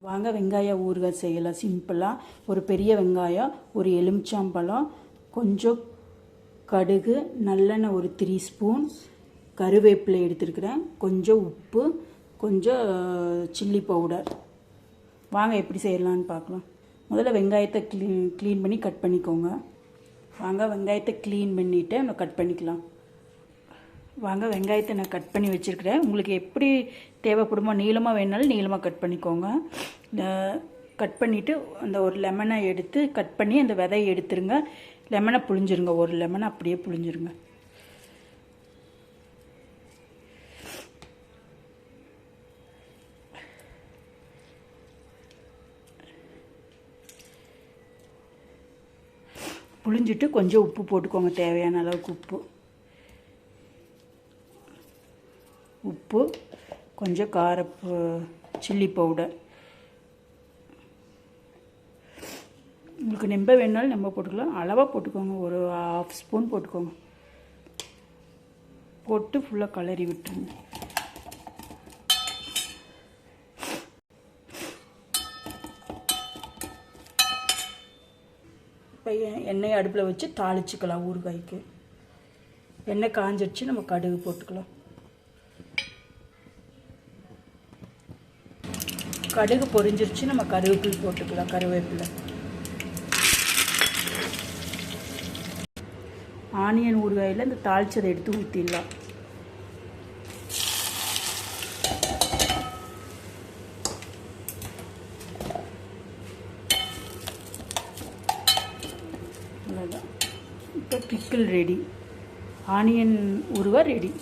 வாங்க வெங்காய ஊறுகாய் செய்யலாம் சிம்பிளாக. ஒரு பெரிய வெங்காயம், ஒரு எலுமிச்சம்பழம், கொஞ்சம் கடுகு, நல்லெண்ணெய் ஒரு 3 ஸ்பூன், கருவேப்பிலை எடுத்துருக்கிறேன், கொஞ்சம் உப்பு, கொஞ்சம் சில்லி பவுடர். வாங்க எப்படி செய்யலான்னு பார்க்கலாம். முதல்ல வெங்காயத்தை க்ளீன் பண்ணி கட் பண்ணிக்கோங்க. வாங்க வெங்காயத்தை க்ளீன் பண்ணிவிட்டு நம்ம கட் பண்ணிக்கலாம். வாங்க வெங்காயத்தை நான் கட் பண்ணி வச்சுருக்கிறேன். உங்களுக்கு எப்படி தேவைப்படுமோ, நீளமாக வேணாலும் நீளமாக கட் பண்ணிக்கோங்க. கட் பண்ணிவிட்டு அந்த ஒரு லெமனை எடுத்து கட் பண்ணி அந்த விதையை எடுத்துருங்க. லெமனை புழிஞ்சிருங்க, ஒரு லெமனை அப்படியே புழிஞ்சிருங்க. புழிஞ்சிட்டு கொஞ்சம் உப்பு போட்டுக்கோங்க, தேவையான அளவுக்கு உப்பு, கொஞ்சம் சில்லி பவுடர். உங்களுக்கு நெம்ப வேணாலும் நெம்ப போட்டுக்கலாம், அளவாக போட்டுக்கோங்க, ஒரு 1/2 ஸ்பூன் போட்டுக்கோங்க. போட்டு ஃபுல்லாக கலரி விட்டுருங்க. இப்போ எண்ணெயை அடுப்பில் வச்சு தாளிச்சிக்கலாம். ஊறுகாய்க்கு எண்ணெய் காஞ்சிடுச்சு, நம்ம கடுகு போட்டுக்கலாம். கடுகு பொரிஞ்சிருச்சு, நம்ம கருவேப்பிலை போட்டுக்கலாம். கருவேப்பிலை, ஆனியன் ஊறுகாயில் இந்த தாளிச்சதை எடுத்து ஊற்றிடலாம். அவ்வளோதான். இப்போ பிக்கிள் ரெடி, ஆனியன் ஊறுகாய் ரெடி.